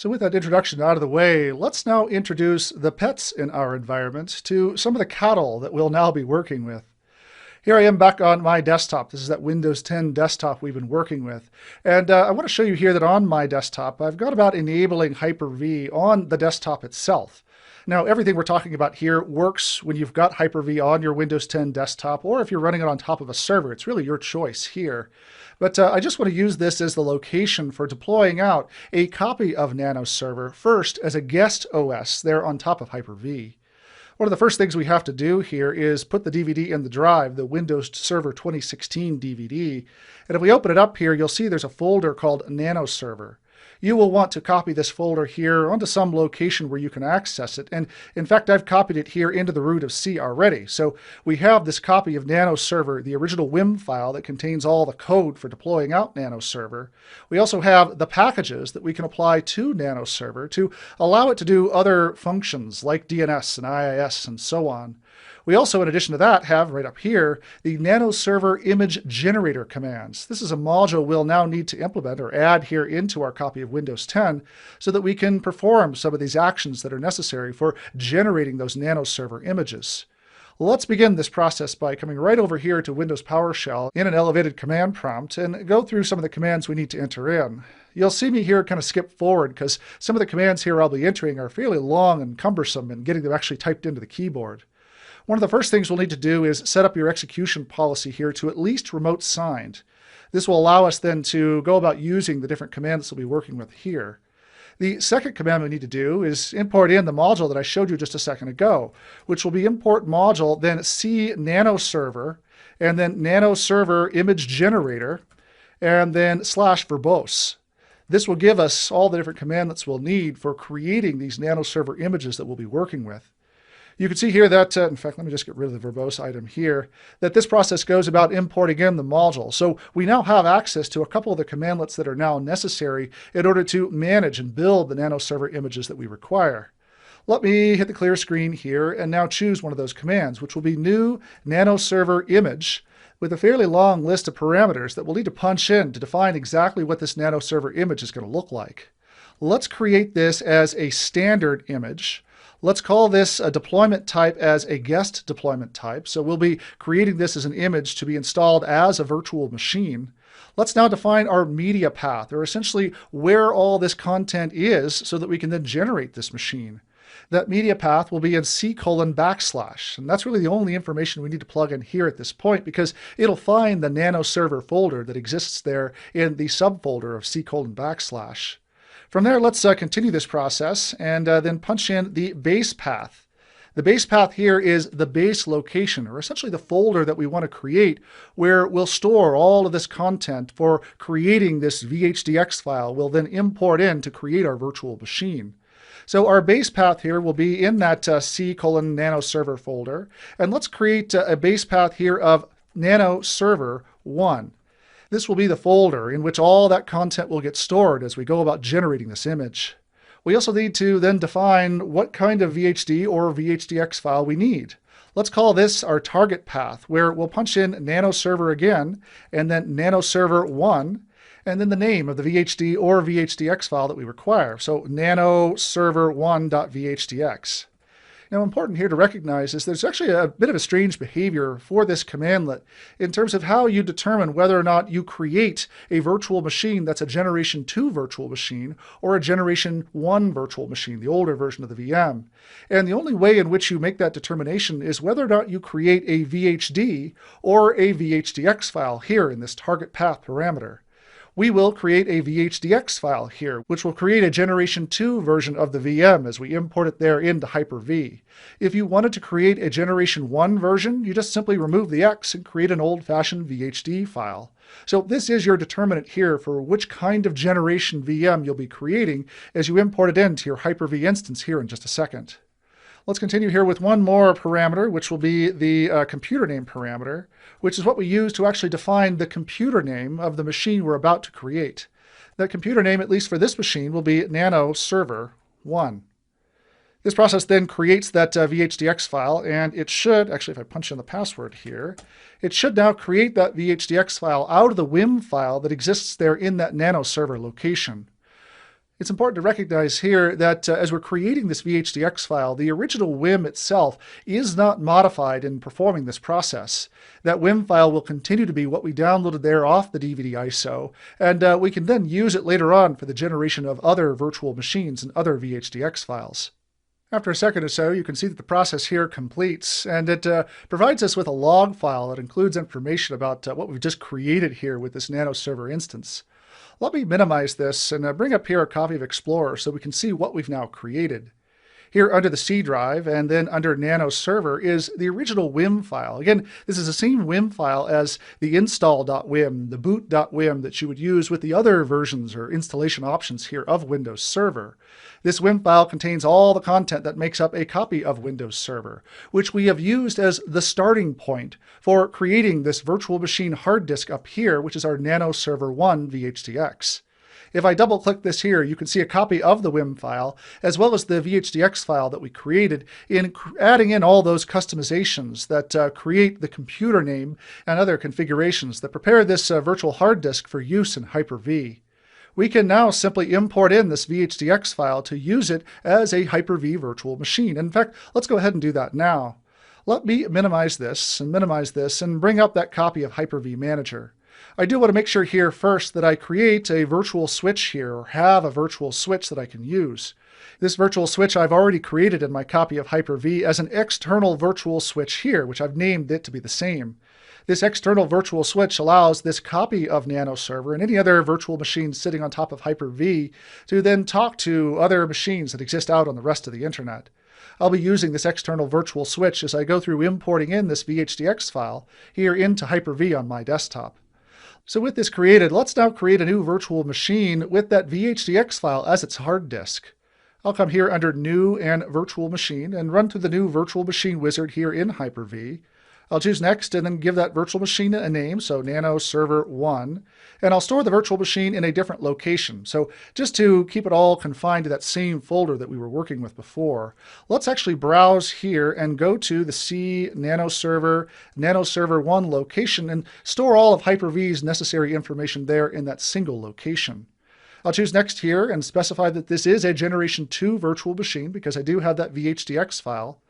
So with that introduction out of the way, let's now introduce the pets in our environment to some of the cattle that we'll now be working with. Here I am back on my desktop. This is that Windows 10 desktop we've been working with. And I want to show you here that on my desktop, I've got about enabling Hyper-V on the desktop itself. Now, everything we're talking about here works when you've got Hyper-V on your Windows 10 desktop, or if you're running it on top of a server. It's really your choice here. But I just want to use this as the location for deploying out a copy of Nano Server first as a guest OS there on top of Hyper-V. One of the first things we have to do here is put the DVD in the drive, the Windows Server 2016 DVD. And if we open it up here, you'll see there's a folder called Nano Server. You will want to copy this folder here onto some location where you can access it. And in fact, I've copied it here into the root of C already. So we have this copy of Nano Server, the original WIM file that contains all the code for deploying out Nano Server. We also have the packages that we can apply to Nano Server to allow it to do other functions like DNS and IIS and so on. We also, in addition to that, have right up here the Nano Server image generator commands. This is a module we'll now need to implement or add here into our copy of Windows 10 so that we can perform some of these actions that are necessary for generating those Nano Server images. Let's begin this process by coming right over here to Windows PowerShell in an elevated command prompt and go through some of the commands we need to enter in. You'll see me here kind of skip forward because some of the commands here I'll be entering are fairly long and cumbersome in getting them actually typed into the keyboard. One of the first things we'll need to do is set up your execution policy here to at least remote signed. This will allow us then to go about using the different commands we'll be working with here. The second command we need to do is import in the module that I showed you just a second ago, which will be import module, then C Nano Server, and then Nano Server image generator, and then /verbose. This will give us all the different commandlets we'll need for creating these Nano Server images that we'll be working with. You can see here that, in fact, let me just get rid of the verbose item here, that this process goes about importing in the module. So we now have access to a couple of the commandlets that are now necessary in order to manage and build the Nano Server images that we require. Let me hit the clear screen here and now choose one of those commands, which will be new Nano Server image with a fairly long list of parameters that we'll need to punch in to define exactly what this Nano Server image is going to look like. Let's create this as a standard image. Let's call this a deployment type as a guest deployment type. So we'll be creating this as an image to be installed as a virtual machine. Let's now define our media path, or essentially where all this content is so that we can then generate this machine. That media path will be in C://, and that's really the only information we need to plug in here at this point because it'll find the Nano Server folder that exists there in the subfolder of C://. From there, let's continue this process and then punch in the base path. The base path here is the base location, or essentially the folder that we want to create where we'll store all of this content for creating this VHDX file we'll then import in to create our virtual machine. So our base path here will be in that C:/Nano Server folder. And let's create a base path here of Nano Server 1. This will be the folder in which all that content will get stored as we go about generating this image. We also need to then define what kind of VHD or VHDX file we need. Let's call this our target path, where we'll punch in Nano Server again, and then Nano Server 1, and then the name of the VHD or VHDX file that we require. So Nano Server 1.vhdx. Now, important here to recognize is there's actually a bit of a strange behavior for this commandlet in terms of how you determine whether or not you create a virtual machine that's a Generation 2 virtual machine or a Generation 1 virtual machine, the older version of the VM. And the only way in which you make that determination is whether or not you create a VHD or a VHDX file here in this target path parameter. We will create a VHDX file here, which will create a Generation 2 version of the VM as we import it there into Hyper-V. If you wanted to create a Generation 1 version, you just simply remove the X and create an old-fashioned VHD file. So this is your determinant here for which kind of generation VM you'll be creating as you import it into your Hyper-V instance here in just a second. Let's continue here with one more parameter, which will be the computer name parameter, which is what we use to actually define the computer name of the machine we're about to create. That computer name, at least for this machine, will be Nano Server 1. This process then creates that VHDX file, and it should, actually if I punch in the password here, it should now create that VHDX file out of the WIM file that exists there in that Nano Server location. It's important to recognize here that as we're creating this VHDX file, the original WIM itself is not modified in performing this process. That WIM file will continue to be what we downloaded there off the DVD ISO, and we can then use it later on for the generation of other virtual machines and other VHDX files. After a second or so, you can see that the process here completes, and it provides us with a log file that includes information about what we've just created here with this Nano server instance. Let me minimize this and bring up here a copy of Explorer so we can see what we've now created. Here under the C drive and then under Nano server is the original WIM file. Again, this is the same WIM file as the install.wim, the boot.wim that you would use with the other versions or installation options here of Windows Server. This WIM file contains all the content that makes up a copy of Windows Server, which we have used as the starting point for creating this virtual machine hard disk up here, which is our Nano Server 1 VHDX. If I double click this here, you can see a copy of the WIM file, as well as the VHDX file that we created in adding in all those customizations that create the computer name and other configurations that prepare this virtual hard disk for use in Hyper-V. We can now simply import in this VHDX file to use it as a Hyper-V virtual machine. In fact, let's go ahead and do that now. Let me minimize this and bring up that copy of Hyper-V Manager. I do want to make sure here first that I create a virtual switch here, or have a virtual switch that I can use. This virtual switch I've already created in my copy of Hyper-V as an external virtual switch here, which I've named it to be the same. This external virtual switch allows this copy of Nano Server and any other virtual machine sitting on top of Hyper-V to then talk to other machines that exist out on the rest of the internet. I'll be using this external virtual switch as I go through importing in this VHDX file here into Hyper-V on my desktop. So with this created, let's now create a new virtual machine with that VHDX file as its hard disk. I'll come here under New and Virtual Machine and run through the new Virtual Machine wizard here in Hyper-V. I'll choose Next and then give that virtual machine a name, so Nano Server 1, and I'll store the virtual machine in a different location. So just to keep it all confined to that same folder that we were working with before, let's actually browse here and go to the C Nano Server 1 location and store all of Hyper-V's necessary information there in that single location. I'll choose Next here and specify that this is a Generation 2 virtual machine because I do have that VHDX file.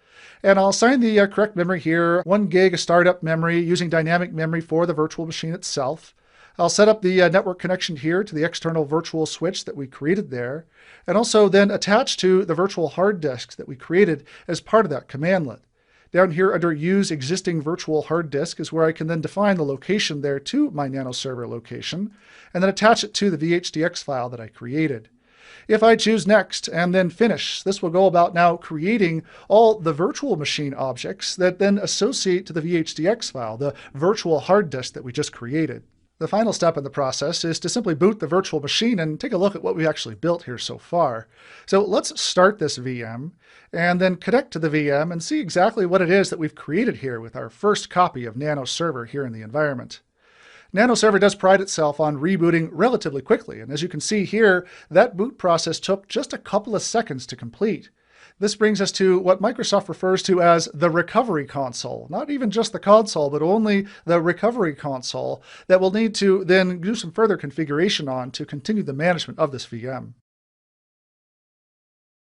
And I'll assign the correct memory here, 1 gig of startup memory using dynamic memory for the virtual machine itself. I'll set up the network connection here to the external virtual switch that we created there, and also then attach to the virtual hard disk that we created as part of that commandlet. Down here under Use Existing Virtual Hard Disk is where I can then define the location there to my Nano Server location, and then attach it to the VHDX file that I created. If I choose Next and then Finish, this will go about now creating all the virtual machine objects that then associate to the VHDX file, the virtual hard disk that we just created. The final step in the process is to simply boot the virtual machine and take a look at what we actually built here so far. So let's start this VM and then connect to the VM and see exactly what it is that we've created here with our first copy of Nano Server here in the environment. Nano Server does pride itself on rebooting relatively quickly, and as you can see here, that boot process took just a couple of seconds to complete. This brings us to what Microsoft refers to as the recovery console. Not even just the console, but only the recovery console that we'll need to then do some further configuration on to continue the management of this VM.